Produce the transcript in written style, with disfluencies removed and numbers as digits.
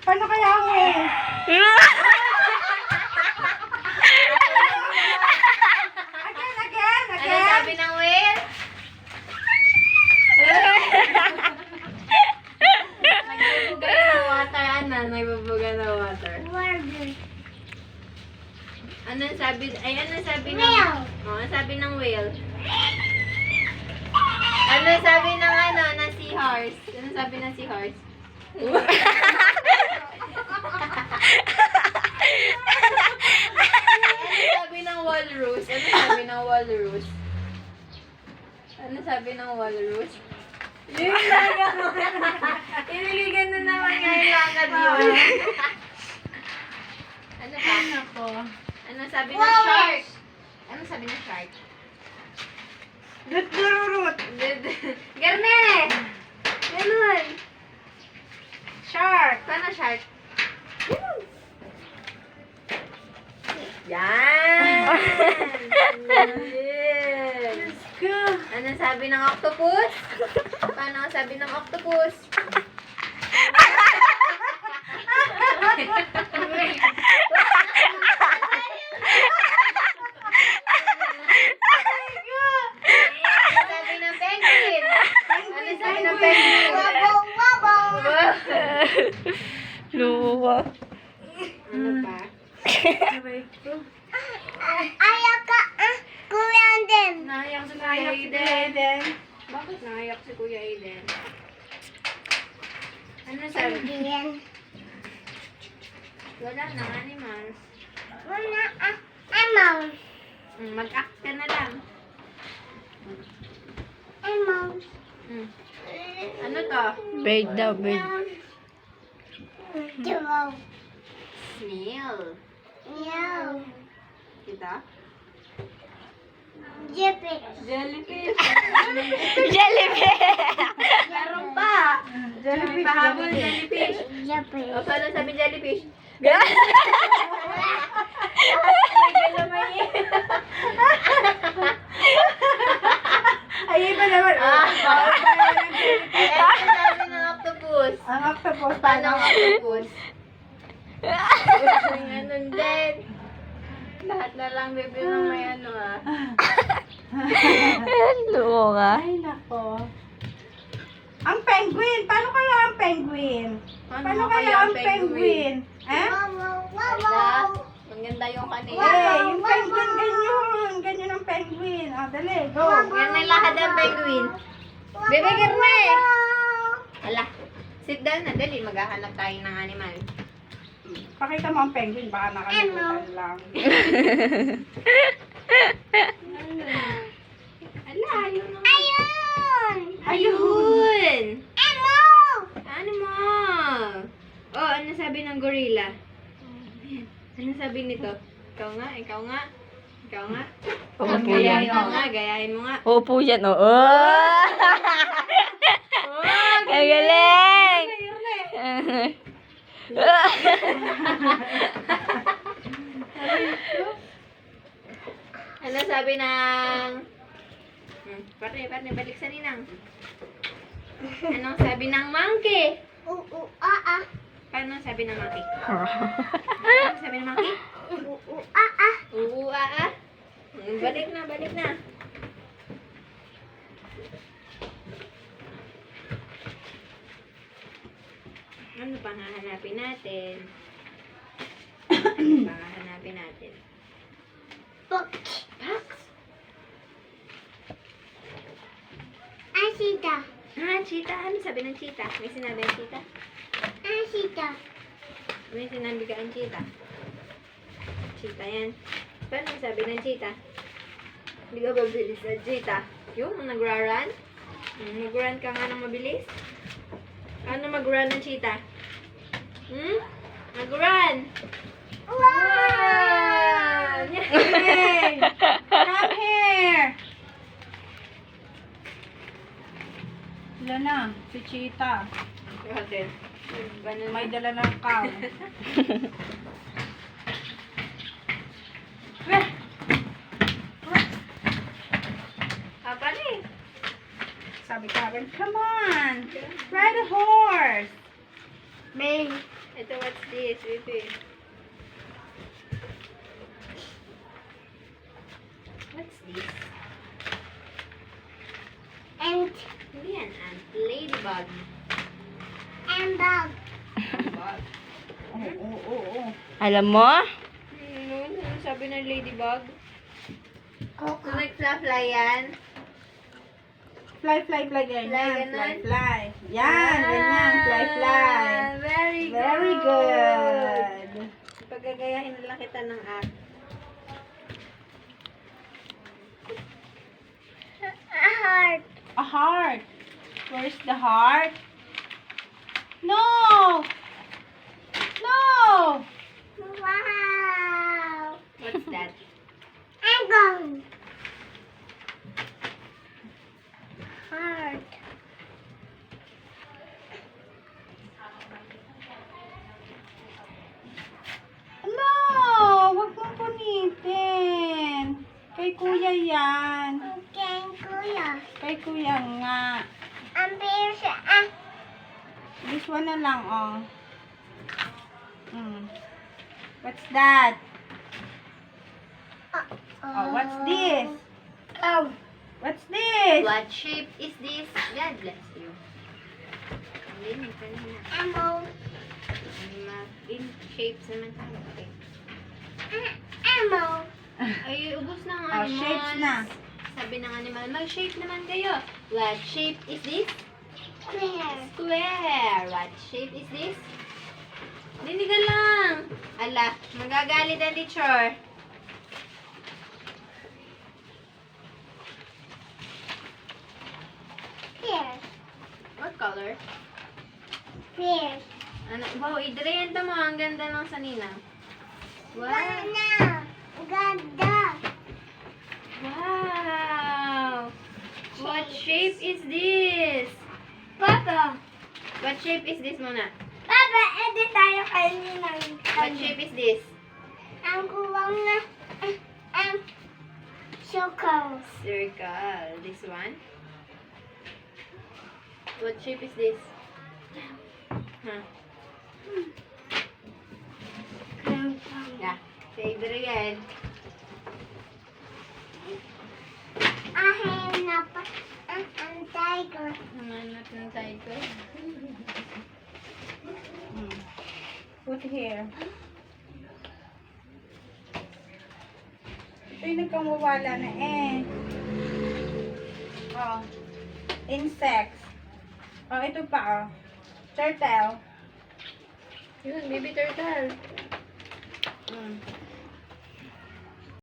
Paano kaya ang whale? Again. Ano sabi ng whale? Nagbubugay ng water, Ana. Nagbubugay ng water. Ano sabi ng... Whale. Oh, ano sabi ng whale? Ano sabi ng ng seahorse? Ano sabi ng seahorse? Ano sabi ng walrus? Ano sabi ng walrus? Ano sabi ng walrus? Yun lang naman. Iniligan na naman nga yung lakad yun. Ano pa? Ako. Ano sabi ng shark? Ano sabi ng shark? Dururut. Garne! Ganun. Shark. Paano shark? Yan! Yes. Go. Ano sabi ng octopus? Paano ang sabi ng octopus? Ano sabi ng penguin? Ano sabi ng penguin? Luwa. Ano pa? Naiyak si Kuya Aiden. Bakit naiyak si Kuya Aiden? Ano sabi? Wala nang animals. Mag-act ka na lang. Ano to? Bird daw, bird. Snail. Kita? Jellyfish. Jellyfish! Meron pa. Jellyfish. Pahabol, jellyfish. O, paano sabi jellyfish? Ay, iba naman. Ano sabi ng octopus? Ang octopus. Paano ang octopus? Ganun din. Lahat na lang bibig ng may Luwa. Ay, nako. Ang penguin. Paano kaya ang penguin? Paano kaya ang penguin? Eh? Ang ganda yung kanina. Hey, yung penguin, ganyan. Ganyan ang penguin. O, dali, go. Yan may lakad ang penguin. Bibigir na eh. Ala, sit down na. Dali, maghahanap tayo ng animal. Pakita mo ang penguin. Baka nakalimutan lang. Ala, ayun. Ayun! Ayun! Animal! Animal! Oh, ano sabi ng gorilla? Ano sabi nito? Ikaw nga, ikaw nga. Ikaw nga. Upo Gayahin yan. mo nga, gayahin mo nga. Upo yan, oo. Ang galing! Ano sabi ng... Pare, balik sa ninang. Anong sabi ng monkey? Paano sabi ng monkey? Ano sabi ng monkey? Balik na, balik na. Ano pang hahanapin natin? Ano pang hahanapin natin? Fox? Cheetah. Ano sabi ng cheetah? May sinabi ang cheetah? May sinabi ka ang cheetah? Cheetah yan. Paano sabi ng cheetah? Hindi ka ba bilis na cheetah? Yung nagra-run? Nag-run ka nga ng mabilis? Ano mag-run ng cheetah? Mag-run! Wow! Hey! Come here! Wala na, si Cheetah. Bakit? May dala ng cow. Pare! Sabi ka rin, come on! Ride a horse! May. Ito, what's this? Wait. What's this? And. Hindi yan, ant. Ladybug. And bug. Bug. Oo. Alam mo? Ano sabi ng ladybug? Coco. So, nag-fly yan. Fly, ganyan. Fly, ganun? Fly. Yan, ganyan. Fly. Very good. Very good. Pagkagayahin na lang kita ng act. A heart. A heart. Where's the heart? No! No! Wow. What's that? Egg. Heart. No! Huwag mong punitin. Kay kuya yan. Okay, kuya. Kay kuya nga. Ang bilis This one na lang, oh. What's that? Oh, what's this? Oh. What's this? What shape is this? God bless you. Hindi, kanina. Ammo. In shapes naman tayo. Okay. Ammo. Ay, ubos na ang Oh, animals. shapes na. Sabi ng animal, mag-shape naman kayo. What shape is this? Square. Square. What shape is this? Dinig ka lang. Ala, magagalit ang teacher. Pears. What color? Pears. Ano? Wow, idreyenta mo. Ang ganda ng sanina. Wow. Banana. Ganda. Wow. What shape is this? Papa. What shape is this muna? Papa, edit tayo kanina. What shape is this? Ang kuwang na. Ang circles. Circle. This one? What shape is this? Huh? Yeah. Say Adrian. Ahin na pa. Ang tiger. Namanap ng tiger. Put here. Ito yung nagkamawala na eh. Oh. Insects. Oh, ito pa oh. Turtle. Yun, baby turtle.